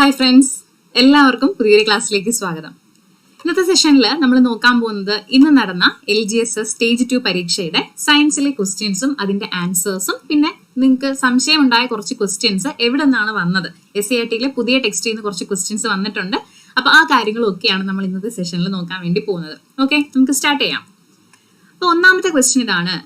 Hi friends, എല്ലാവർക്കും പുതിയൊരു ക്ലാസ്സിലേക്ക് സ്വാഗതം. ഇന്നത്തെ സെഷനിൽ നമ്മൾ നോക്കാൻ പോകുന്നത് ഇന്ന് നടന്ന LGS സ്റ്റേജ് 2 പരീക്ഷയുടെ സയൻസിലെ ക്വസ്റ്റ്യൻസും അതിന്റെ ആൻസേഴ്സും, പിന്നെ നിങ്ങൾക്ക് സംശയം ഉണ്ടായ കുറച്ച് ക്വസ്റ്റ്യൻസ് എവിടെ നിന്നാണ് വന്നത്, SCERTയിലെ പുതിയ ടെക്സ്റ്റിൽ നിന്ന് കുറച്ച് ക്വസ്റ്റ്യൻസ് വന്നിട്ടുണ്ട്. അപ്പൊ ആ കാര്യങ്ങളൊക്കെയാണ് നമ്മൾ ഇന്നത്തെ സെഷനിൽ നോക്കാൻ വേണ്ടി പോകുന്നത്. ഓക്കെ, നമുക്ക് സ്റ്റാർട്ട് ചെയ്യാം. അപ്പൊ ഒന്നാമത്തെ ക്വസ്റ്റ്യൻ ഇതാണ്: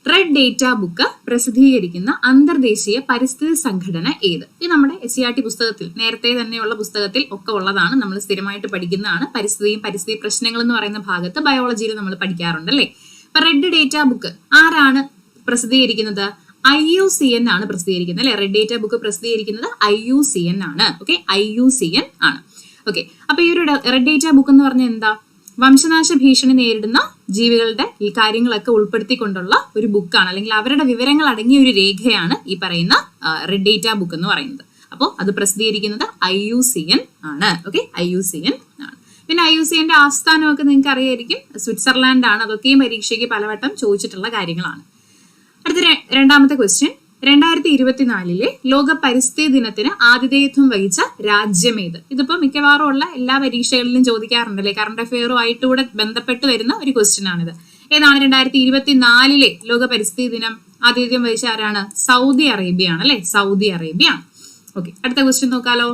റെഡ് ഡേറ്റ ബുക്ക് പ്രസിദ്ധീകരിക്കുന്ന അന്തർദേശീയ പരിസ്ഥിതി സംഘടന ഏത്? ഇത് നമ്മുടെ SCERT പുസ്തകത്തിൽ, നേരത്തെ തന്നെയുള്ള പുസ്തകത്തിൽ ഒക്കെ ഉള്ളതാണ്. നമ്മൾ സ്ഥിരമായിട്ട് പഠിക്കുന്നതാണ്. പരിസ്ഥിതി പ്രശ്നങ്ങൾ എന്ന് പറയുന്ന ഭാഗത്ത് ബയോളജിയിൽ നമ്മൾ പഠിക്കാറുണ്ട് അല്ലേ. അപ്പൊ റെഡ് ഡേറ്റ ബുക്ക് ആരാണ് പ്രസിദ്ധീകരിക്കുന്നത്? IUCN ആണ് പ്രസിദ്ധീകരിക്കുന്നത് അല്ലെ. റെഡ് ഡേറ്റ ബുക്ക് പ്രസിദ്ധീകരിക്കുന്നത് IUCN ആണ്. ഓക്കെ, IUCN ആണ്. ഓക്കെ, അപ്പൊ ഈ ഒരു റെഡ് ഡേറ്റ ബുക്ക് എന്ന് പറഞ്ഞാൽ എന്താ? വംശനാശ ഭീഷണി നേരിടുന്ന ജീവികളുടെ ഈ കാര്യങ്ങളൊക്കെ ഉൾപ്പെടുത്തിക്കൊണ്ടുള്ള ഒരു ബുക്കാണ്, അല്ലെങ്കിൽ അവരുടെ വിവരങ്ങൾ അടങ്ങിയ ഒരു രേഖയാണ് ഈ പറയുന്ന റെഡ് ഡേറ്റ ബുക്ക് എന്ന് പറയുന്നത്. അപ്പോൾ അത് പ്രസിദ്ധീകരിക്കുന്നത് IUCN ആണ്. ഓക്കെ, IUCN ആണ്. പിന്നെ IUCNന്റെ ആസ്ഥാനമൊക്കെ നിങ്ങൾക്ക് അറിയായിരിക്കും, സ്വിറ്റ്സർലാൻഡ് ആണ്. അതൊക്കെയും പരീക്ഷയ്ക്ക് പലവട്ടം ചോദിച്ചിട്ടുള്ള കാര്യങ്ങളാണ്. അടുത്ത രണ്ടാമത്തെ ക്വസ്റ്റ്യൻ: 2024 ലോക പരിസ്ഥിതി ദിനത്തിന് ആതിഥേയത്വം വഹിച്ച രാജ്യമേത്? ഇതിപ്പോ മിക്കവാറും ഉള്ള എല്ലാ പരീക്ഷകളിലും ചോദിക്കാറുണ്ടല്ലേ, കറണ്ട് അഫെയറുമായിട്ട് കൂടെ ബന്ധപ്പെട്ട് വരുന്ന ഒരു ക്വസ്റ്റ്യൻ ആണിത്. ഏതാണ് 2024 ലോക പരിസ്ഥിതി ദിനം ആതിഥേയത്വം വഹിച്ച ആരാണ്? സൗദി അറേബ്യ ആണ് അല്ലെ. സൗദി അറേബ്യ ആണ്. ഓക്കെ, അടുത്ത ക്വസ്റ്റ്യൻ നോക്കാലോ.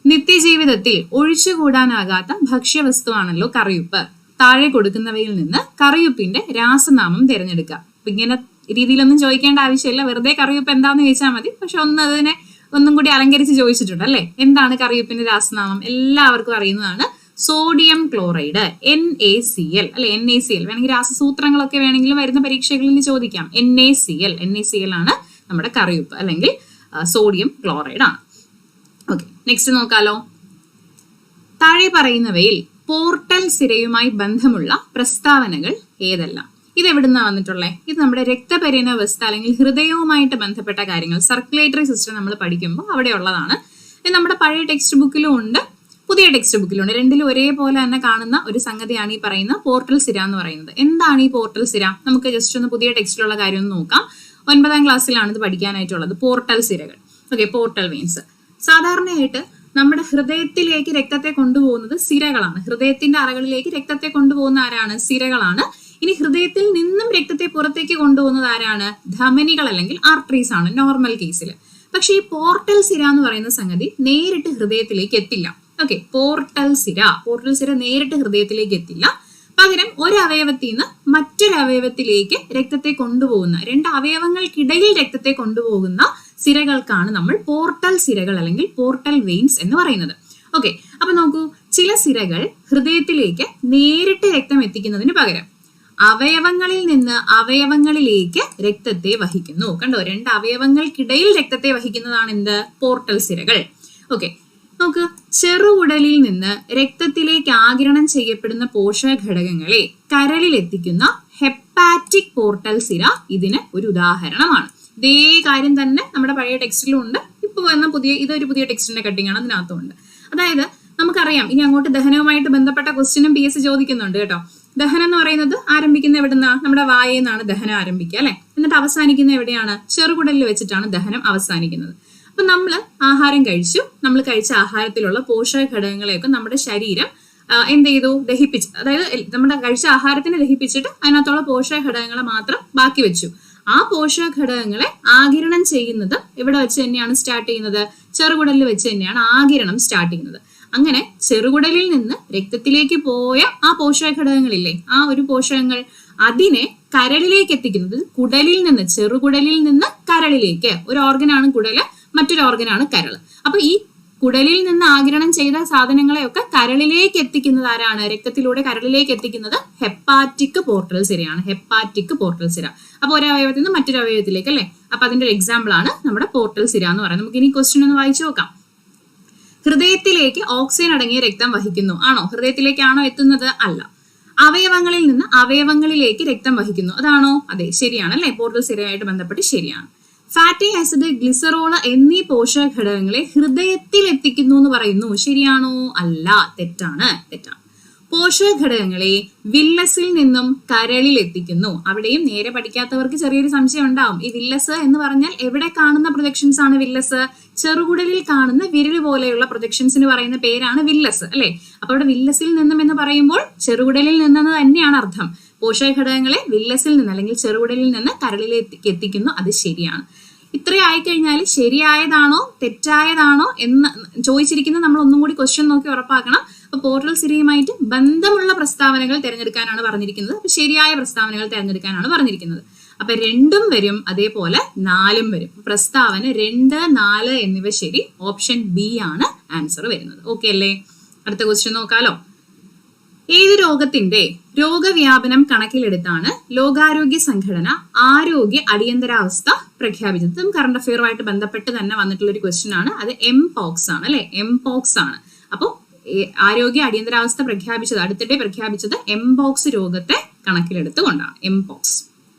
നിത്യജീവിതത്തിൽ ഒഴിച്ചുകൂടാനാകാത്ത ഭക്ഷ്യവസ്തുവാണല്ലോ കറിയുപ്പ്. താഴെ കൊടുക്കുന്നവയിൽ നിന്ന് കറിയുപ്പിന്റെ രാസനാമം തിരഞ്ഞെടുക്കുക. ഇങ്ങനെ രീതിയിലൊന്നും ചോദിക്കേണ്ട ആവശ്യമില്ല, വെറുതെ കറിയുപ്പ് എന്താന്ന് ചോദിച്ചാൽ മതി. പക്ഷെ അതിനെ ഒന്നും കൂടി അലങ്കരിച്ച് ചോദിച്ചിട്ടുണ്ട് അല്ലെ. എന്താണ് കറിയുപ്പിന്റെ രാസനാമം? എല്ലാവർക്കും അറിയുന്നതാണ്, സോഡിയം ക്ലോറൈഡ്, NaCl അല്ലെ. NaCl വേണമെങ്കിൽ രാസസൂത്രങ്ങളൊക്കെ വേണമെങ്കിലും വരുന്ന പരീക്ഷകളിൽ ചോദിക്കാം. NaCl ആണ് നമ്മുടെ കറിയുപ്പ്, അല്ലെങ്കിൽ സോഡിയം ക്ലോറൈഡ് ആണ്. ഓക്കെ, നെക്സ്റ്റ് നോക്കാലോ. താഴെ പറയുന്നവയിൽ പോർട്ടൽ സിരയുമായി ബന്ധമുള്ള പ്രസ്താവനകൾ ഏതെല്ലാം? ഇത് എവിടുന്നാ വന്നിട്ടുള്ളത്? ഇത് നമ്മുടെ രക്തപരിണ വ്യവസ്ഥ അല്ലെങ്കിൽ ഹൃദയവുമായിട്ട് ബന്ധപ്പെട്ട കാര്യങ്ങൾ, സർക്കുലേറ്ററി സിസ്റ്റം നമ്മൾ പഠിക്കുമ്പോൾ അവിടെ ഉള്ളതാണ്. ഇത് നമ്മുടെ പഴയ ടെക്സ്റ്റ് ബുക്കിലും ഉണ്ട്, പുതിയ ടെക്സ്റ്റ് ബുക്കിലും ഉണ്ട്. രണ്ടിലും ഒരേപോലെ തന്നെ കാണുന്ന ഒരു സംഗതിയാണ് ഈ പറയുന്ന പോർട്ടൽ സിര എന്ന് പറയുന്നത്. എന്താണ് ഈ പോർട്ടൽ സിര? നമുക്ക് ജസ്റ്റ് ഒന്ന് പുതിയ ടെക്സ്റ്റിലുള്ള കാര്യം ഒന്ന് നോക്കാം. 9ാം ക്ലാസ്സിലാണ് ഇത് പഠിക്കാനായിട്ടുള്ളത്, പോർട്ടൽ സിരകൾ. Okay, portal veins. സാധാരണയായിട്ട് നമ്മുടെ ഹൃദയത്തിലേക്ക് രക്തത്തെ കൊണ്ടുപോകുന്നത് സിരകളാണ്. ഹൃദയത്തിന്റെ അറകളിലേക്ക് രക്തത്തെ കൊണ്ടുപോകുന്ന ആരാണ്? സിരകളാണ്. ഇനി ഹൃദയത്തിൽ നിന്നും രക്തത്തെ പുറത്തേക്ക് കൊണ്ടുപോകുന്നത് ആരാണ്? ധമനികൾ അല്ലെങ്കിൽ ആർട്ടറീസ് ആണ് നോർമൽ കേസിൽ. പക്ഷെ ഈ പോർട്ടൽ സിര എന്ന് പറയുന്ന സംഗതി നേരിട്ട് ഹൃദയത്തിലേക്ക് എത്തില്ല. ഓക്കെ, പോർട്ടൽ സിര നേരിട്ട് ഹൃദയത്തിലേക്ക് എത്തില്ല. പകരം ഒരു അവയവത്തിൽ നിന്ന് മറ്റൊരു അവയവത്തിലേക്ക് രക്തത്തെ കൊണ്ടുപോകുന്ന, രണ്ട് അവയവങ്ങൾക്കിടയിൽ രക്തത്തെ കൊണ്ടുപോകുന്ന സിരകൾക്കാണ് നമ്മൾ പോർട്ടൽ സിരകൾ അല്ലെങ്കിൽ പോർട്ടൽ വെയിൻസ് എന്ന് പറയുന്നത്. ഓക്കെ, അപ്പൊ നോക്കൂ, ചില സിരകൾ ഹൃദയത്തിലേക്ക് നേരിട്ട് രക്തം എത്തിക്കുന്നതിന് പകരം അവയവങ്ങളിൽ നിന്ന് അവയവങ്ങളിലേക്ക് രക്തത്തെ വഹിക്കുന്നു. കണ്ടോ, രണ്ട് അവയവങ്ങൾക്കിടയിൽ രക്തത്തെ വഹിക്കുന്നതാണ് എന്ത്? പോർട്ടൽ സിരകൾ. ഓക്കെ, നോക്ക്, ചെറുകുടലിൽ നിന്ന് രക്തത്തിലേക്ക് ആഗിരണം ചെയ്യപ്പെടുന്ന പോഷക ഘടകങ്ങളെ കരളിൽ എത്തിക്കുന്ന ഹെപ്പാറ്റിക് പോർട്ടൽ സിര ഇതിന് ഒരു ഉദാഹരണമാണ്. ഇതേ കാര്യം തന്നെ നമ്മുടെ പഴയ ടെക്സ്റ്റിലും ഉണ്ട്, ഇപ്പൊ വന്ന ഇതൊരു പുതിയ ടെക്സ്റ്റിന്റെ കട്ടിങ് ആണ്, അതിനകത്തുണ്ട്. അതായത് നമുക്കറിയാം, ഇനി അങ്ങോട്ട് ദഹനവുമായിട്ട് ബന്ധപ്പെട്ട ക്വസ്റ്റ്യനും PS ചോദിക്കുന്നുണ്ട് കേട്ടോ. ദഹനം എന്ന് പറയുന്നത് ആരംഭിക്കുന്ന എവിടുന്നാ? നമ്മുടെ വായിൽ നിന്നാണ് ദഹനം ആരംഭിക്കുക അല്ലെ. എന്നിട്ട് അവസാനിക്കുന്ന എവിടെയാണ്? ചെറുകുടലിൽ വെച്ചിട്ടാണ് ദഹനം അവസാനിക്കുന്നത്. അപ്പൊ നമ്മൾ ആഹാരം കഴിച്ചു, നമ്മൾ കഴിച്ച ആഹാരത്തിലുള്ള പോഷക ഘടകങ്ങളെയൊക്കെ നമ്മുടെ ശരീരം എന്ത് ചെയ്തു? ദഹിപ്പിച്ചു. അതായത് നമ്മുടെ കഴിച്ച ആഹാരത്തിനെ ദഹിപ്പിച്ചിട്ട് അതിനകത്തുള്ള പോഷക ഘടകങ്ങളെ മാത്രം ബാക്കി വെച്ചു. ആ പോഷക ഘടകങ്ങളെ ആഗിരണം ചെയ്യുന്നത് എവിടെ വെച്ച് തന്നെയാണ് സ്റ്റാർട്ട് ചെയ്യുന്നത്? ചെറുകുടലിൽ വെച്ച് തന്നെയാണ് ആഗിരണം സ്റ്റാർട്ട് ചെയ്യുന്നത്. അങ്ങനെ ചെറുകുടലിൽ നിന്ന് രക്തത്തിലേക്ക് പോയ ആ പോഷക ഘടകങ്ങളില്ലേ, ആ ഒരു പോഷകങ്ങൾ അതിനെ കരളിലേക്ക് എത്തിക്കുന്നത് കുടലിൽ നിന്ന്, ചെറുകുടലിൽ നിന്ന് കരളിലേക്ക്. ഒരു ഓർഗനാണ് കുടല്, മറ്റൊരു ഓർഗനാണ് കരള്. അപ്പൊ ഈ കുടലിൽ നിന്ന് ആഗിരണം ചെയ്ത സാധനങ്ങളെയൊക്കെ കരളിലേക്ക് എത്തിക്കുന്നത് ആരാണ്? രക്തത്തിലൂടെ കരളിലേക്ക് എത്തിക്കുന്നത് ഹെപ്പാറ്റിക് പോർട്ടൽ സിരയാണ്. ഹെപ്പാറ്റിക് പോർട്ടൽ സിര. അപ്പൊ ഒരു അവയവത്തിൽ നിന്ന് മറ്റൊരു അവയവത്തിലേക്ക് അല്ലെ. അപ്പൊ അതിന്റെ ഒരു എക്സാമ്പിൾ ആണ് നമ്മുടെ പോർട്ടൽ സിര എന്ന് പറയുന്നത്. നമുക്ക് ഇനി ക്വസ്റ്റ്യൻ ഒന്ന് വായിച്ചു നോക്കാം. ഹൃദയത്തിലേക്ക് ഓക്സിജൻ അടങ്ങിയ രക്തം വഹിക്കുന്നു. ആണോ? ഹൃദയത്തിലേക്കാണോ എത്തുന്നത്? അല്ല. അവയവങ്ങളിൽ നിന്ന് അവയവങ്ങളിലേക്ക് രക്തം വഹിക്കുന്നു. അതാണോ? അതെ, ശരിയാണ് അല്ലെ. പോർട്ടൽ സിരയായിട്ട് ബന്ധപ്പെട്ട് ശരിയാണ്. ഫാറ്റി ആസിഡ്, ഗ്ലിസറോൾ എന്നീ പോഷക ഘടകങ്ങളെ ഹൃദയത്തിൽ എത്തിക്കുന്നു എന്ന് പറയുന്നു. ശരിയാണോ? അല്ല, തെറ്റാണ്. പോഷക ഘടകങ്ങളെ വില്ലസിൽ നിന്നും കരളിൽ എത്തിക്കുന്നു. അവിടെയും നേരെ പഠിക്കാത്തവർക്ക് ചെറിയൊരു സംശയം ഉണ്ടാവും. ഈ വില്ലസ് എന്ന് പറഞ്ഞാൽ എവിടെ കാണുന്ന പ്രൊജക്ഷൻസ് ആണ് വില്ലസ്? ചെറുകുടലിൽ കാണുന്ന വിരൽ പോലെയുള്ള പ്രൊജക്ഷൻസിന് പറയുന്ന പേരാണ് വില്ലസ്, അല്ലെ? അപ്പൊ അവിടെ വില്ലസിൽ നിന്നും എന്ന് പറയുമ്പോൾ ചെറുകുടലിൽ നിന്നെന്ന് തന്നെയാണ് അർത്ഥം. പോഷക ഘടകങ്ങളെ വില്ലസിൽ നിന്ന് അല്ലെങ്കിൽ ചെറുകുടലിൽ നിന്ന് കരളിലേക്ക് എത്തിക്കുന്നു. അത് ശരിയാണ്. ഇത്രയും ആയിക്കഴിഞ്ഞാൽ ശരിയായതാണോ തെറ്റായതാണോ എന്ന് ചോദിച്ചിരിക്കുന്നത് നമ്മൾ ഒന്നും കൂടി ക്വസ്റ്റ്യൻ നോക്കി ഉറപ്പാക്കണം. അപ്പൊ പോർട്ടൽ സിരിയുമായിട്ട് ബന്ധമുള്ള പ്രസ്താവനകൾ തിരഞ്ഞെടുക്കാനാണ് പറഞ്ഞിരിക്കുന്നത്. അപ്പൊ ശരിയായ പ്രസ്താവനകൾ തിരഞ്ഞെടുക്കാനാണ് പറഞ്ഞിരിക്കുന്നത്. അപ്പൊ 2 വരും, അതേപോലെ 4 വരും. പ്രസ്താവന 2, 4 എന്നിവ ശരി. ഓപ്ഷൻ ബി ആണ് ആൻസർ വരുന്നത്. ഓക്കെ അല്ലേ? അടുത്ത ക്വസ്റ്റ്യൻ നോക്കാലോ. ഏത് രോഗത്തിന്റെ രോഗവ്യാപനം കണക്കിലെടുത്താണ് ലോകാരോഗ്യ സംഘടന ആരോഗ്യ അടിയന്തരാവസ്ഥ പ്രഖ്യാപിച്ചത്? ഇതും കറണ്ട് അഫെയറുമായിട്ട് ബന്ധപ്പെട്ട് തന്നെ വന്നിട്ടുള്ള ഒരു ക്വസ്റ്റ്യൻ ആണ്. അത് എംപോക്സ് ആണ്, അല്ലെ? എംപോക്സ് ആണ്. അപ്പോൾ ആരോഗ്യ അടിയന്തരാവസ്ഥ അടുത്തിടെ പ്രഖ്യാപിച്ചത് എംപോക്സ് രോഗത്തെ കണക്കിലെടുത്തുകൊണ്ടാണ്. എംപോക്സ്.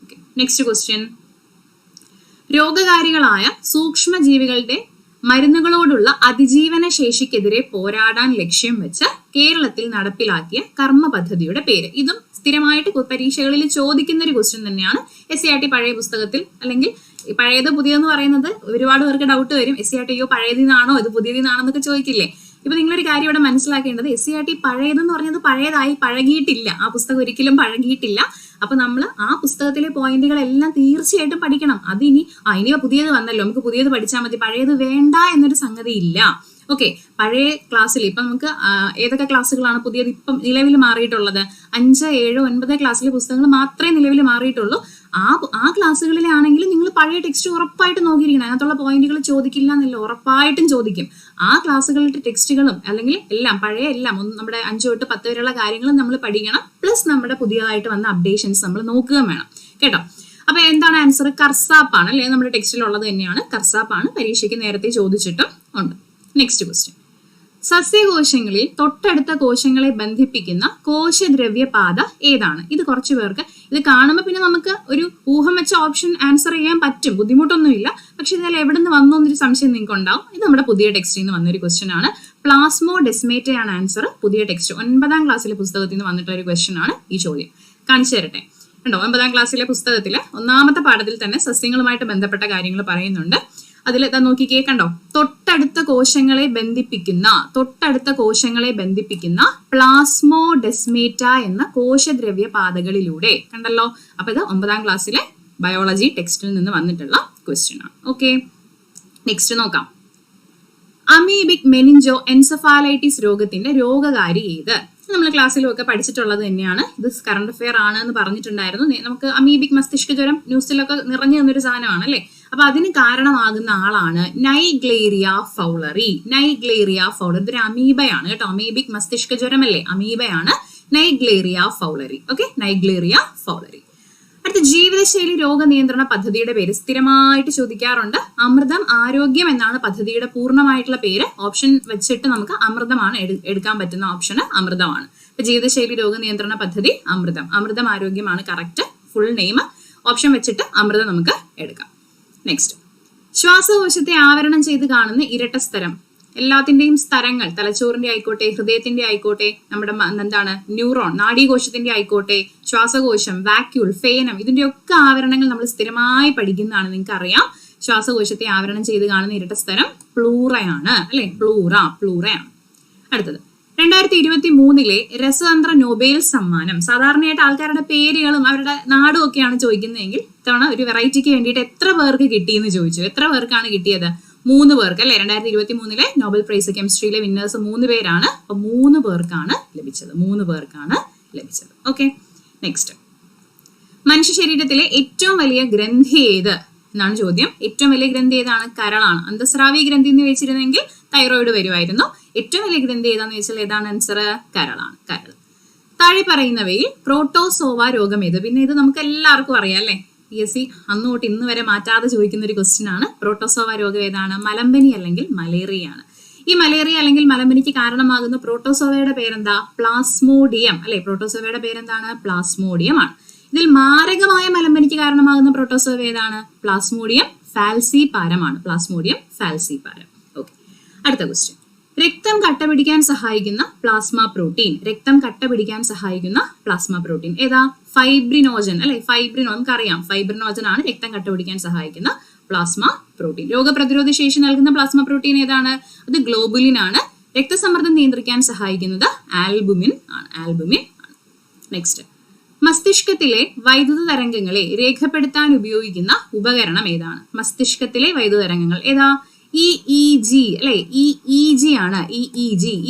Next question. രോഗകാരികളായ സൂക്ഷ്മജീവികളുടെ മരുന്നുകളോടുള്ള അതിജീവന ശേഷിക്കെതിരെ പോരാടാൻ ലക്ഷ്യം വെച്ച് കേരളത്തിൽ നടപ്പിലാക്കിയ കർമ്മ പദ്ധതിയുടെ പേര്. ഇതും സ്ഥിരമായിട്ട് പരീക്ഷകളിൽ ചോദിക്കുന്ന ഒരു ക്വസ്റ്റ്യൻ തന്നെയാണ്. SCERT പഴയ പുസ്തകത്തിൽ, അല്ലെങ്കിൽ പഴയത് പുതിയതെന്ന് പറയുന്നത് ഒരുപാട് പേർക്ക് ഡൗട്ട് വരും. SCERT പഴയതിനാണോ ഇത് പുതിയതിനാണോ എന്നൊക്കെ ചോദിക്കില്ലേ? ഇപ്പൊ നിങ്ങളൊരു കാര്യം ഇവിടെ മനസ്സിലാക്കേണ്ടത്, SCERT പഴയതെന്ന് പറഞ്ഞത് പഴയതായി പഴകിയിട്ടില്ല. ആ പുസ്തകം ഒരിക്കലും പഴകിയിട്ടില്ല. അപ്പൊ നമ്മൾ ആ പുസ്തകത്തിലെ പോയിന്റുകളെല്ലാം തീർച്ചയായിട്ടും പഠിക്കണം. ഇനി പുതിയത് വന്നല്ലോ, നമുക്ക് പുതിയത് പഠിച്ചാൽ മതി, പഴയത് വേണ്ട എന്നൊരു സംഗതി ഇല്ല. ഓക്കെ, പഴയ ക്ലാസ്സിൽ ഇപ്പൊ നമുക്ക് ഏതൊക്കെ ക്ലാസ്സുകളാണ് പുതിയത് ഇപ്പം നിലവിൽ മാറിയിട്ടുള്ളത്? 5, 7, 9 ക്ലാസ്സിലെ പുസ്തകങ്ങൾ മാത്രമേ നിലവിൽ മാറിയിട്ടുള്ളൂ. ആ ക്ലാസ്സുകളിലാണെങ്കിൽ നിങ്ങൾ പഴയ ടെക്സ്റ്റ് ഉറപ്പായിട്ട് നോക്കിയിരിക്കണം. അതിനകത്തുള്ള പോയിന്റുകൾ ചോദിക്കില്ല എന്നില്ല, ഉറപ്പായിട്ടും ചോദിക്കും. ആ ക്ലാസ്സുകളുടെ ടെക്സ്റ്റുകളും അല്ലെങ്കിൽ എല്ലാം പഴയ എല്ലാം നമ്മുടെ 5 തൊട്ട് 10 വരെയുള്ള കാര്യങ്ങളും നമ്മൾ പഠിക്കണം. പ്ലസ് നമ്മുടെ പുതിയതായിട്ട് വന്ന അപ്ഡേഷൻസ് നമ്മൾ നോക്കുകയും വേണം കേട്ടോ. അപ്പൊ എന്താണ് ആൻസർ? കർസാപ്പാണ്, അല്ലെ? നമ്മുടെ ടെക്സ്റ്റിലുള്ളത് തന്നെയാണ്. കർസാപ്പാണ്. പരീക്ഷയ്ക്ക് നേരത്തെ ചോദിച്ചിട്ടും ഉണ്ട്. Next question. സസ്യകോശങ്ങളിൽ തൊട്ടടുത്ത കോശങ്ങളെ ബന്ധിപ്പിക്കുന്ന കോശദ്രവ്യപാത ഏതാണ്? ഇത് കുറച്ചു പേർക്ക് ഇത് കാണുമ്പോൾ പിന്നെ നമുക്ക് ഒരു ഊഹം വെച്ച ഓപ്ഷൻ ആൻസർ ചെയ്യാൻ പറ്റും, ബുദ്ധിമുട്ടൊന്നുമില്ല. പക്ഷെ ഇതിൽ എവിടെ നിന്ന് വന്നു എന്നൊരു സംശയം നിങ്ങൾക്ക് ഉണ്ടാവും. ഇത് നമ്മുടെ പുതിയ ടെക്സ്റ്റിൽ നിന്ന് വന്നൊരു ക്വസ്റ്റ്യൻ ആണ്. പ്ലാസ്മോഡെസ്മേറ്റയാണ് ആൻസർ. പുതിയ ടെക്സ്റ്റ് 9ാം ക്ലാസ്സിലെ പുസ്തകത്തിൽ നിന്ന് വന്നിട്ടുള്ള ഒരു ക്വസ്റ്റ്യൻ ആണ് ഈ ചോദ്യം. കാണിച്ചു തരട്ടെ. ഉണ്ടോ? 9ാം ക്ലാസ്സിലെ പുസ്തകത്തിലെ 1ാമത്തെ പാഠത്തിൽ തന്നെ സസ്യങ്ങളുമായിട്ട് ബന്ധപ്പെട്ട കാര്യങ്ങൾ പറയുന്നുണ്ട്. അതിൽ നോക്കിക്കേ, കണ്ടോ? തൊട്ടടുത്ത കോശങ്ങളെ ബന്ധിപ്പിക്കുന്ന പ്ലാസ്മോഡെസ്മേറ്റ എന്ന കോശദ്രവ്യ പാതകളിലൂടെ. കണ്ടല്ലോ? അപ്പൊ ഇത് 9ാം ക്ലാസ്സിലെ ബയോളജി ടെക്സ്റ്റിൽ നിന്ന് വന്നിട്ടുള്ള ക്വസ്റ്റ്യൻ ആണ്. ഓക്കെ, നെക്സ്റ്റ് നോക്കാം. അമീബിക് മെനിഞ്ചോ എൻസെഫാലൈറ്റിസ് രോഗത്തിന്റെ രോഗകാരി ഏത്? നമ്മൾ ക്ലാസ്സിലും ഒക്കെ പഠിച്ചിട്ടുള്ളത് തന്നെയാണ്. ഇത് കറണ്ട് അഫെയർ ആണ് എന്ന് പറഞ്ഞിട്ടുണ്ടായിരുന്നു. നമുക്ക് അമീബിക് മസ്തിഷ്ക ജ്വരം ന്യൂസിലൊക്കെ നിറഞ്ഞു തന്നൊരു സാധനമാണ്, അല്ലെ? അപ്പൊ അതിന് കാരണമാകുന്ന ആളാണ് നൈഗ്ലേറിയ ഫൗളറി. ഇതൊരു അമീബയാണ് കേട്ടോ. അമീബിക് മസ്തിഷ്ക ജ്വരം അല്ലേ? അമീബയാണ് Naegleria fowleri. Okay, Naegleria fowleri. അടുത്ത ജീവിതശൈലി രോഗനിയന്ത്രണ പദ്ധതിയുടെ പേര് സ്ഥിരമായിട്ട് ചോദിക്കാറുണ്ട്. അമൃതം ആരോഗ്യം എന്നാണ് പദ്ധതിയുടെ പൂർണ്ണമായിട്ടുള്ള പേര്. ഓപ്ഷൻ വെച്ചിട്ട് നമുക്ക് അമൃതമാണ് എടുക്കാൻ പറ്റുന്ന ഓപ്ഷന് അമൃതമാണ്. ഇപ്പൊ ജീവിതശൈലി രോഗനിയന്ത്രണ പദ്ധതി അമൃതം ആരോഗ്യമാണ് കറക്റ്റ് ഫുൾ നെയിം. ഓപ്ഷൻ വെച്ചിട്ട് അമൃതം നമുക്ക് എടുക്കാം. നെക്സ്റ്റ്. ശ്വാസകോശത്തെ ആവരണം ചെയ്ത് കാണുന്ന ഇരട്ട സ്തരം. എല്ലാത്തിന്റെയും സ്ഥലങ്ങൾ, തലച്ചോറിന്റെ ആയിക്കോട്ടെ, ഹൃദയത്തിന്റെ ആയിക്കോട്ടെ, നമ്മുടെ എന്താണ് ന്യൂറോൺ നാഡീകോശത്തിന്റെ ആയിക്കോട്ടെ, ശ്വാസകോശം, വാക്യൂൾ, ഫേനം, ഇതിന്റെ ഒക്കെ ആവരണങ്ങൾ നമ്മൾ സ്ഥിരമായി പഠിക്കുന്നതാണ്. നിങ്ങൾക്ക് അറിയാം, ശ്വാസകോശത്തെ ആവരണം ചെയ്ത് കാണുന്ന ഇരട്ട സ്തരം പ്ലൂറയാണ്, അല്ലെ? പ്ലൂറയാണ്. അടുത്തത് 2023 രസതന്ത്ര നൊബേൽ സമ്മാനം. സാധാരണയായിട്ട് ആൾക്കാരുടെ പേരുകളും അവരുടെ നാടും ഒക്കെയാണ് ചോദിക്കുന്നതെങ്കിൽ ഇത്തവണ ഒരു വെറൈറ്റിക്ക് വേണ്ടിയിട്ട് എത്ര പേർക്ക് കിട്ടിയെന്ന് ചോദിച്ചു. എത്ര പേർക്കാണ് കിട്ടിയത്? 3 പേർക്ക്, അല്ലെ? 2023 നോബൽ പ്രൈസ് കെമിസ്ട്രിയിലെ വിന്നേഴ്സ് 3 പേരാണ്. അപ്പൊ 3 പേർക്കാണ് ലഭിച്ചത്. Okay, next. മനുഷ്യ ശരീരത്തിലെ ഏറ്റവും വലിയ ഗ്രന്ഥി ഏത് എന്നാണ് ചോദ്യം. ഏറ്റവും വലിയ ഗ്രന്ഥി ഏതാണ്? കരളാണ്. അന്തസ്രാവി ഗ്രന്ഥി എന്ന് വെച്ചിരുന്നെങ്കിൽ തൈറോയിഡ് വരുമായിരുന്നു. ഏറ്റവും വലിയ ഗ്രന്ഥി ഏതാന്ന് ചോദിച്ചാൽ ഏതാണ് ആൻസർ? കരളാണ്. കരൾ. താഴെ പറയുന്നവയിൽ പ്രോട്ടോസോവ രോഗം ഏത്? പിന്നെ ഇത് നമുക്ക് എല്ലാവർക്കും അറിയാം, അല്ലെ? PSC അന്ന് തൊട്ട് ഇന്ന് വരെ മാറ്റാതെ ചോദിക്കുന്ന ഒരു ക്വസ്റ്റ്യൻ ആണ്. പ്രോട്ടോസോവ രോഗം ഏതാണ്? മലമ്പനി അല്ലെങ്കിൽ മലേറിയയാണ്. ഈ മലേറിയ അല്ലെങ്കിൽ മലമ്പനിക്ക് കാരണമാകുന്ന പ്രോട്ടോസോവയുടെ പേരെന്താ? പ്ലാസ്മോഡിയം, അല്ലെ? പ്രോട്ടോസോവയുടെ പേരെന്താണ്? പ്ലാസ്മോഡിയം ആണ്. ഇതിൽ മാരകമായ മലമ്പനിക്ക് കാരണമാകുന്ന പ്രോട്ടോസോവ ഏതാണ്? പ്ലാസ്മോഡിയം ഫാൽസിപാരം ആണ്. ഓക്കെ, അടുത്ത ക്വസ്റ്റ്യൻ. രക്തം കട്ടപിടിക്കാൻ സഹായിക്കുന്ന പ്ലാസ്മ പ്രോട്ടീൻ. രക്തം കട്ടപിടിക്കാൻ സഹായിക്കുന്ന പ്ലാസ്മ പ്രോട്ടീൻ ഏതാ? ഫൈബ്രിനോജൻ അല്ലെ? നമുക്കറിയാം ഫൈബ്രിനോജൻ ആണ് രക്തം കട്ടപിടിക്കാൻ സഹായിക്കുന്ന പ്ലാസ്മ പ്രോട്ടീൻ. രോഗപ്രതിരോധ ശേഷി നൽകുന്ന പ്ലാസ്മ പ്രോട്ടീൻ ഏതാണ്? അത് ഗ്ലോബുലിൻ ആണ്. രക്തസമ്മർദ്ദം നിയന്ത്രിക്കാൻ സഹായിക്കുന്നത് ആൽബുമിൻ ആണ്. നെക്സ്റ്റ്, മസ്തിഷ്കത്തിലെ വൈദ്യുത തരംഗങ്ങളെ രേഖപ്പെടുത്താൻ ഉപയോഗിക്കുന്ന ഉപകരണം ഏതാണ്? മസ്തിഷ്കത്തിലെ വൈദ്യുത തരംഗങ്ങൾ ഏതാ? EEG അല്ലെ? EEG ആണ്.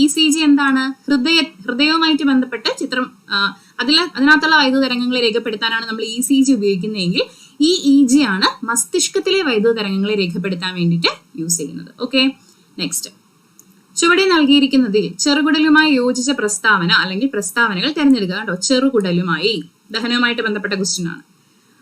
ECG എന്താണ്? ഹൃദയവുമായിട്ട് ബന്ധപ്പെട്ട് ചിത്രം അതിനകത്തുള്ള വൈദ്യുത തരംഗങ്ങളെ രേഖപ്പെടുത്താനാണ് നമ്മൾ ECG ഉപയോഗിക്കുന്നതെങ്കിൽ EEG ആണ് മസ്തിഷ്കത്തിലെ വൈദ്യുത തരംഗങ്ങളെ രേഖപ്പെടുത്താൻ വേണ്ടിയിട്ട് യൂസ് ചെയ്യുന്നത്. ഓക്കെ, നെക്സ്റ്റ്, ചുവടെ നൽകിയിരിക്കുന്നതിൽ ചെറുകുടലുമായി യോജിച്ച പ്രസ്താവന അല്ലെങ്കിൽ പ്രസ്താവനകൾ തിരഞ്ഞെടുക്കുക. കേട്ടോ, ചെറുകുടലുമായി, ദഹനവുമായിട്ട് ബന്ധപ്പെട്ട ക്വസ്റ്റ്യൻ ആണ്.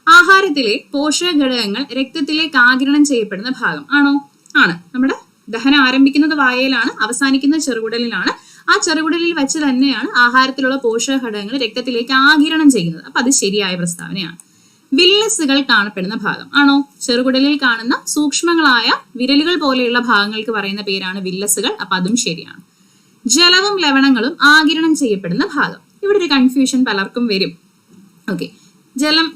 ആഹാരത്തിലെ പോഷക ഘടകങ്ങൾ രക്തത്തിലേക്ക് ആഗിരണം ചെയ്യപ്പെടുന്ന ഭാഗം ആണോ? ആണ്. നമ്മുടെ ദഹനം ആരംഭിക്കുന്നത് വായയിലാണ്, അവസാനിക്കുന്നത് ചെറുകുടലിലാണ്. ആ ചെറുകുടലിൽ വെച്ച് തന്നെയാണ് ആഹാരത്തിലുള്ള പോഷക ഘടകങ്ങൾ രക്തത്തിലേക്ക് ആഗിരണം ചെയ്യുന്നത്. അപ്പൊ അത് ശരിയായ പ്രസ്താവനയാണ്. വില്ലസുകൾ കാണപ്പെടുന്ന ഭാഗം ആണോ? ചെറുകുടലിൽ കാണുന്ന സൂക്ഷ്മങ്ങളായ വിരലുകൾ പോലെയുള്ള ഭാഗങ്ങൾക്ക് പറയുന്ന പേരാണ് വില്ലസുകൾ. അപ്പൊ അതും ശരിയാണ്. ജലവും ലവണങ്ങളും ആഗിരണം ചെയ്യപ്പെടുന്ന ഭാഗം. ഇവിടെ ഒരു കൺഫ്യൂഷൻ പലർക്കും വരും. ഓക്കെ,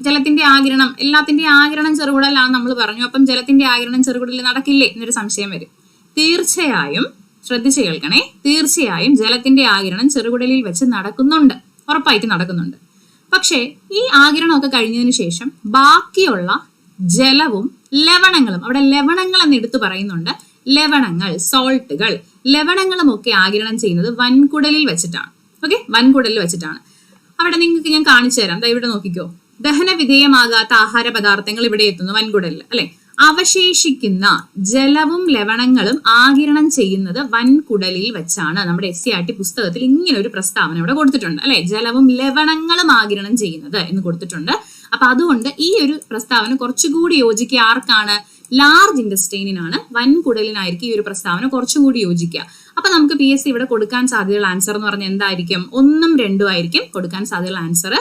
ജലത്തിന്റെ ആഗിരണം, എല്ലാത്തിന്റെ ആഗിരണം ചെറുകുടലാണ് നമ്മൾ പറഞ്ഞു. അപ്പം ജലത്തിന്റെ ആഗിരണം ചെറുകുടലിൽ നടക്കില്ലേ എന്നൊരു സംശയം വരും. തീർച്ചയായും ശ്രദ്ധിച്ചു കേൾക്കണേ, തീർച്ചയായും ജലത്തിന്റെ ആഗിരണം ചെറുകുടലിൽ വെച്ച് നടക്കുന്നുണ്ട്, ഉറപ്പായിട്ട് നടക്കുന്നുണ്ട്. പക്ഷേ ഈ ആഗിരണമൊക്കെ കഴിഞ്ഞതിന് ശേഷം ബാക്കിയുള്ള ജലവും ലവണങ്ങളും, അവിടെ ലവണങ്ങൾ എന്ന് എടുത്തു പറയുന്നുണ്ട്, ലവണങ്ങൾ, സോൾട്ടുകൾ, ലവണങ്ങളും ഒക്കെ ആഗിരണം ചെയ്യുന്നത് വൻകുടലിൽ വെച്ചിട്ടാണ്. ഓക്കെ, വൻകുടലിൽ വെച്ചിട്ടാണ്. അവിടെ നിങ്ങൾക്ക് ഞാൻ കാണിച്ചു തരാം. ഇവിടെ നോക്കിക്കോ, ദഹന വിധേയമാകാത്ത ആഹാര പദാർത്ഥങ്ങൾ ഇവിടെ എത്തുന്നു വൻകുടലിൽ അല്ലെ. അവശേഷിക്കുന്ന ജലവും ലവണങ്ങളും ആഗിരണം ചെയ്യുന്നത് വൻകുടലിൽ വെച്ചാണ്. നമ്മുടെ SCERT പുസ്തകത്തിൽ ഇങ്ങനെ ഒരു പ്രസ്താവന ഇവിടെ കൊടുത്തിട്ടുണ്ട് അല്ലെ, ജലവും ലവണങ്ങളും ആഗിരണം ചെയ്യുന്നത് എന്ന് കൊടുത്തിട്ടുണ്ട്. അപ്പൊ അതുകൊണ്ട് ഈ ഒരു പ്രസ്താവന കുറച്ചുകൂടി യോജിക്കുക ആർക്കാണ്? ലാർജ് ഇൻഡസ്റ്റൈനിനാണ്. വൻകുടലിനായിരിക്കും ഈ ഒരു പ്രസ്താവന കുറച്ചുകൂടി യോജിക്കുക. അപ്പൊ നമുക്ക് PSC ഇവിടെ കൊടുക്കാൻ സാധ്യതയുള്ള ആൻസർ എന്ന് പറഞ്ഞാൽ എന്തായിരിക്കും? 1ഉം 2ഉം ആയിരിക്കും കൊടുക്കാൻ സാധ്യതയുള്ള ആൻസർ.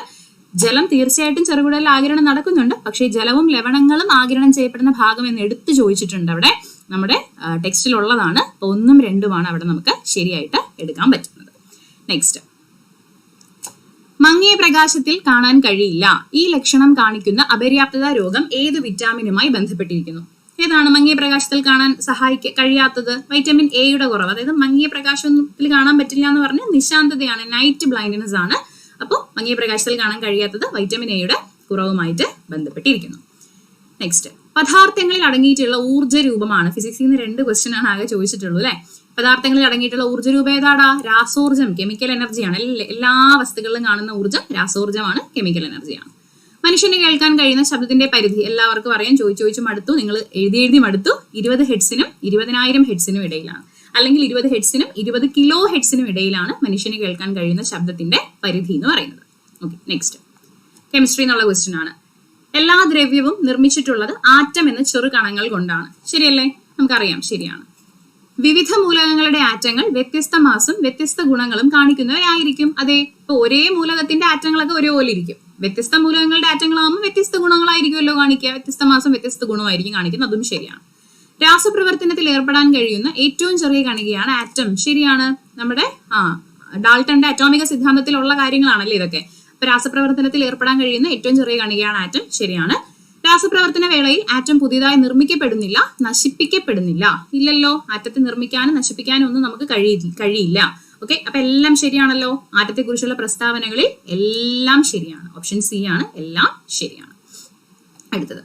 ജലം തീർച്ചയായിട്ടും ചെറുകുടലിൽ ആഗിരണം നടക്കുന്നുണ്ട്, പക്ഷേ ജലവും ലവണങ്ങളും ആഗിരണം ചെയ്യപ്പെടുന്ന ഭാഗം എന്ന് എടുത്തു ചോദിച്ചിട്ടുണ്ട് അവിടെ നമ്മുടെ ടെക്സ്റ്റിലുള്ളതാണ്. 1ഉം 2ഉമാണ് അവിടെ നമുക്ക് ശരിയായിട്ട് എടുക്കാൻ പറ്റുന്നത്. നെക്സ്റ്റ്, മങ്ങിയ പ്രകാശത്തിൽ കാണാൻ കഴിയില്ല. ഈ ലക്ഷണം കാണിക്കുന്ന അപര്യാപ്തത രോഗം ഏത് വിറ്റാമിനുമായി ബന്ധപ്പെട്ടിരിക്കുന്നു? ഏതാണ് മങ്ങിയ പ്രകാശത്തിൽ കാണാൻ കഴിയാത്തത്? വൈറ്റമിൻ എയുടെ കുറവ്. അതായത് മങ്ങിയ പ്രകാശത്തിൽ കാണാൻ പറ്റില്ല എന്ന് പറഞ്ഞാൽ നിശാന്തതയാണ്, നൈറ്റ് ബ്ലൈൻഡ്നെസ് ആണ്. അപ്പോൾ മങ്ങിയ പ്രകാശത്തിൽ കാണാൻ കഴിയാത്തത് വൈറ്റമിൻ എയുടെ കുറവുമായിട്ട് ബന്ധപ്പെട്ടിരിക്കുന്നു. നെക്സ്റ്റ്, പദാർത്ഥങ്ങളിൽ അടങ്ങിയിട്ടുള്ള ഊർജ്ജ രൂപമാണ്. ഫിസിക്സിൽ നിന്ന് 2 ക്വസ്റ്റ്യൻ ആണ് ആകെ ചോദിച്ചിട്ടുള്ളൂ അല്ലെ. പദാർത്ഥങ്ങളിൽ അടങ്ങിയിട്ടുള്ള ഊർജ്ജ രൂപം ഏതാടാ? രാസോർജ്ജം, കെമിക്കൽ എനർജിയാണ്. എല്ലാ വസ്തുക്കളിലും കാണുന്ന ഊർജ്ജം രാസോർജ്ജമാണ്, കെമിക്കൽ എനർജിയാണ്. മനുഷ്യന് കേൾക്കാൻ കഴിയുന്ന ശബ്ദത്തിന്റെ പരിധി എല്ലാവർക്കും അറിയാം. ചോദിച്ചു മടുത്തു, നിങ്ങൾ എഴുതി മടുത്തു. 20 ഹെഡ്സിനും 20,000 ഹെഡ്സിനും ഇടയിലാണ്, അല്ലെങ്കിൽ 20 ഹെഡ്സിനും 20 കിലോ ഹെഡ്സിനും ഇടയിലാണ് മനുഷ്യന് കേൾക്കാൻ കഴിയുന്ന ശബ്ദത്തിന്റെ പരിധി എന്ന് പറയുന്നത്. ഓക്കെ, നെക്സ്റ്റ്, കെമിസ്ട്രി എന്നുള്ള ക്വസ്റ്റ്യൻ ആണ്. എല്ലാ ദ്രവ്യവും നിർമ്മിച്ചിട്ടുള്ളത് ആറ്റം എന്ന ചെറു കണങ്ങൾ കൊണ്ടാണ്. ശരിയല്ലേ? നമുക്കറിയാം, ശരിയാണ്. വിവിധ മൂലകങ്ങളുടെ ആറ്റങ്ങൾ വ്യത്യസ്ത മാസും വ്യത്യസ്ത ഗുണങ്ങളും കാണിക്കുന്നവയായിരിക്കും. അതെ, ഇപ്പൊ ഒരേ മൂലകത്തിന്റെ ആറ്റങ്ങളൊക്കെ ഒരേപോലെ ഇരിക്കും. വ്യത്യസ്ത മൂലകങ്ങളുടെ ആറ്റങ്ങളാകുമ്പോൾ വ്യത്യസ്ത ഗുണങ്ങളായിരിക്കുമല്ലോ കാണിക്കുക. വ്യത്യസ്ത മാസം വ്യത്യസ്ത ഗുണമായിരിക്കും കാണിക്കുന്നത്. അതും ശരിയാണ്. രാസപ്രവർത്തനത്തിൽ ഏർപ്പെടാൻ കഴിയുന്ന ഏറ്റവും ചെറിയ കണികയാണ് ആറ്റം. ശരിയാണ്. നമ്മുടെ ഡാൾട്ടന്റെ അറ്റോമിക സിദ്ധാന്തത്തിലുള്ള കാര്യങ്ങളാണല്ലേ ഇതൊക്കെ. അപ്പൊ രാസപ്രവർത്തനത്തിൽ ഏർപ്പെടാൻ കഴിയുന്ന ഏറ്റവും ചെറിയ കണികയാണ് ആറ്റം. ശരിയാണ്. രാസപ്രവർത്തന വേളയിൽ ആറ്റം പുതിയതായി നിർമ്മിക്കപ്പെടുന്നില്ല, നശിപ്പിക്കപ്പെടുന്നില്ല. ഇല്ലല്ലോ, ആറ്റത്തെ നിർമ്മിക്കാനും നശിപ്പിക്കാനും ഒന്നും നമുക്ക് കഴിയില്ല. ഓക്കെ, അപ്പൊ എല്ലാം ശരിയാണല്ലോ. ആറ്റത്തെ കുറിച്ചുള്ള പ്രസ്താവനകളിൽ എല്ലാം ശരിയാണ്. ഓപ്ഷൻ സി ആണ്, എല്ലാം ശരിയാണ്. അടുത്തത്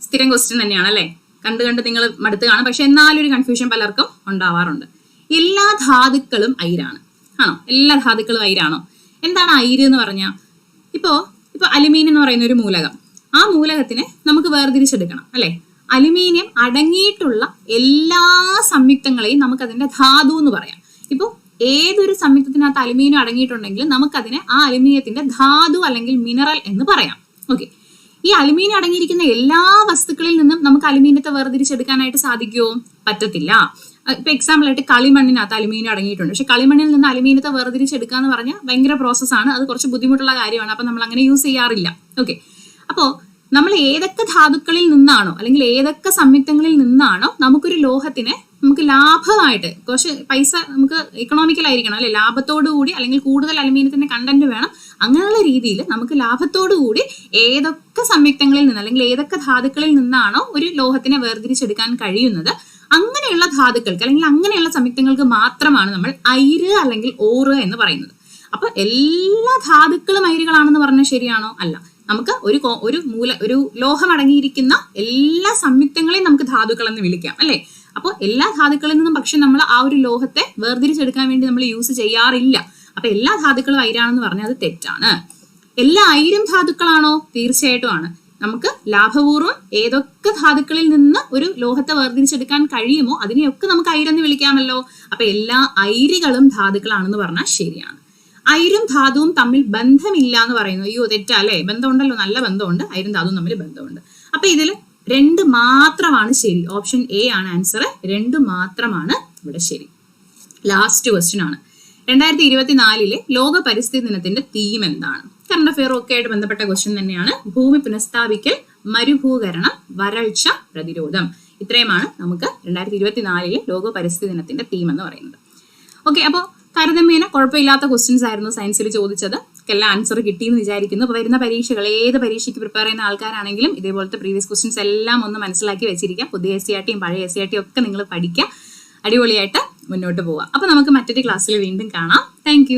സ്ഥിരം ക്വസ്റ്റ്യൻ തന്നെയാണ് അല്ലെ. കണ്ട് നിങ്ങൾ മടുത്ത് കാണും, പക്ഷെ എന്നാലും ഒരു കൺഫ്യൂഷൻ പലർക്കും ഉണ്ടാവാറുണ്ട്. എല്ലാ ധാതുക്കളും അയിരാണ് ആണോ? എല്ലാ ധാതുക്കളും അയിരാണോ? എന്താണ് അയിര് എന്ന് പറഞ്ഞാൽ, ഇപ്പോ അലുമിനിയം എന്ന് പറയുന്ന ഒരു മൂലകം, ആ മൂലകത്തിനെ നമുക്ക് വേർതിരിച്ചെടുക്കണം അല്ലെ. അലുമിനിയം അടങ്ങിയിട്ടുള്ള എല്ലാ സംയുക്തങ്ങളെയും നമുക്ക് അതിന്റെ ധാതു എന്ന് പറയാം. ഇപ്പൊ ഏതൊരു സംയുക്തത്തിനകത്ത് അലുമിനിയം അടങ്ങിയിട്ടുണ്ടെങ്കിലും നമുക്കതിനെ ആ അലുമിനിയത്തിന്റെ ധാതു അല്ലെങ്കിൽ മിനറൽ എന്ന് പറയാം. ഓക്കെ, ഈ അലുമിനിയം അടങ്ങിയിരിക്കുന്ന എല്ലാ വസ്തുക്കളിൽ നിന്നും നമുക്ക് അലുമിനിയത്തെ വേർതിരിച്ചെടുക്കാനായിട്ട് സാധിക്കുമോ? പറ്റത്തില്ല. ഇപ്പൊ എക്സാമ്പിൾ ആയിട്ട് കളിമണ്ണിനകത്ത് അലുമിനിയം അടങ്ങിയിട്ടുണ്ട്. പക്ഷെ കളിമണ്ണിൽ നിന്ന് അലുമിനിയത്തെ വേർതിരിച്ചെടുക്കുക എന്ന് പറഞ്ഞാൽ ഭയങ്കര പ്രോസസ്സാണ്. അത് കുറച്ച് ബുദ്ധിമുട്ടുള്ള കാര്യമാണ്. അപ്പൊ നമ്മൾ അങ്ങനെ യൂസ് ചെയ്യാറില്ല. ഓക്കെ, അപ്പോ നമ്മൾ ഏതൊക്കെ ധാതുക്കളിൽ നിന്നാണോ അല്ലെങ്കിൽ ഏതൊക്കെ സംയുക്തങ്ങളിൽ നിന്നാണോ നമുക്കൊരു ലോഹത്തിനെ നമുക്ക് ലാഭമായിട്ട് കുറച്ച് പൈസ നമുക്ക് ഇക്കണോമിക്കൽ ആയിരിക്കണം അല്ലെ, ലാഭത്തോടു കൂടി അല്ലെങ്കിൽ കൂടുതൽ അലുമിനിയത്തിന്റെ കണ്ടന്റ് വേണം, അങ്ങനെയുള്ള രീതിയിൽ നമുക്ക് ലാഭത്തോടു കൂടി ഏതൊക്കെ സംയുക്തങ്ങളിൽ നിന്ന് അല്ലെങ്കിൽ ഏതൊക്കെ ധാതുക്കളിൽ നിന്നാണോ ഒരു ലോഹത്തിനെ വേർതിരിച്ചെടുക്കാൻ കഴിയുന്നത് അങ്ങനെയുള്ള ധാതുക്കൾക്ക് അല്ലെങ്കിൽ അങ്ങനെയുള്ള സംയുക്തങ്ങൾക്ക് മാത്രമാണ് നമ്മൾ അയിര് അല്ലെങ്കിൽ ഓറ് എന്ന് പറയുന്നത്. അപ്പൊ എല്ലാ ധാതുക്കളും അയിരുകളാണെന്ന് പറഞ്ഞാൽ ശരിയാണോ? അല്ല. നമുക്ക് ഒരു ലോഹം അടങ്ങിയിരിക്കുന്ന എല്ലാ സംയുക്തങ്ങളെയും നമുക്ക് ധാതുക്കൾ എന്ന് വിളിക്കാം അല്ലെ. അപ്പോൾ എല്ലാ ധാതുക്കളിൽ നിന്നും പക്ഷെ നമ്മൾ ആ ഒരു ലോഹത്തെ വേർതിരിച്ചെടുക്കാൻ വേണ്ടി നമ്മൾ യൂസ് ചെയ്യാറില്ല. അപ്പൊ എല്ലാ ധാതുക്കളും അയിരാണെന്ന് പറഞ്ഞാൽ അത് തെറ്റാണ്. എല്ലാ അയിരും ധാതുക്കളാണോ? തീർച്ചയായിട്ടും ആണ്. നമുക്ക് ലാഭപൂർവ്വം ഏതൊക്കെ ധാതുക്കളിൽ നിന്ന് ഒരു ലോഹത്തെ വേർതിരിച്ചെടുക്കാൻ കഴിയുമോ അതിനെയൊക്കെ നമുക്ക് അയിരെന്ന് വിളിക്കാമല്ലോ. അപ്പൊ എല്ലാ അയിരുകളും ധാതുക്കളാണെന്ന് പറഞ്ഞാൽ ശരിയാണ്. അയിരും ധാതുവും തമ്മിൽ ബന്ധമില്ല എന്ന് പറയുന്നു. അയ്യോ തെറ്റാ അല്ലെ? ബന്ധമുണ്ടല്ലോ, നല്ല ബന്ധമുണ്ട്, അയിരും ധാതുവും തമ്മിൽ ബന്ധമുണ്ട്. അപ്പൊ ഇതിൽ 2 മാത്രമാണ് ശരി. ഓപ്ഷൻ എ ആണ് ആൻസർ. 2 മാത്രമാണ് ഇവിടെ ശരി. ലാസ്റ്റ് ക്വസ്റ്റ്യൻ ആണ്. 2024 ലോക പരിസ്ഥിതി ദിനത്തിന്റെ തീം എന്താണ്? കറണ്ട് അഫെയർ ഒക്കെ ആയിട്ട് ബന്ധപ്പെട്ട ക്വസ്റ്റ്യൻ തന്നെയാണ്. ഭൂമി പുനഃസ്ഥാപിക്കൽ, മരുഭൂകരണം, വരൾച്ച പ്രതിരോധം. ഇത്രയുമാണ് നമുക്ക് 2024 ലോക പരിസ്ഥിതി ദിനത്തിന്റെ തീം എന്ന് പറയുന്നത്. ഓക്കെ, അപ്പോൾ താരതമ്യേന കുഴപ്പമില്ലാത്ത ക്വസ്റ്റ്യൻസ് ആയിരുന്നു സയൻസിൽ ചോദിച്ചത്. എല്ലാം ആൻസർ കിട്ടിയെന്ന് വിചാരിക്കുന്നു. അപ്പോൾ വരുന്ന പരീക്ഷകൾ ഏത് പരീക്ഷയ്ക്ക് പ്രിപ്പയർ ചെയ്യുന്ന ആൾക്കാരാണെങ്കിലും ഇതേപോലത്തെ പ്രീവിയസ് ക്വസ്റ്റ്യൻസ് എല്ലാം ഒന്ന് മനസ്സിലാക്കി വെച്ചിരിക്കുക. പുതിയ SCRTയും പഴയ SCRTയും ഒക്കെ നിങ്ങൾ പഠിക്കുക. അടിപൊളിയായിട്ട് മുന്നോട്ട് പോവുക. അപ്പോൾ നമുക്ക് മറ്റൊരു ക്ലാസ്സിൽ വീണ്ടും കാണാം. താങ്ക്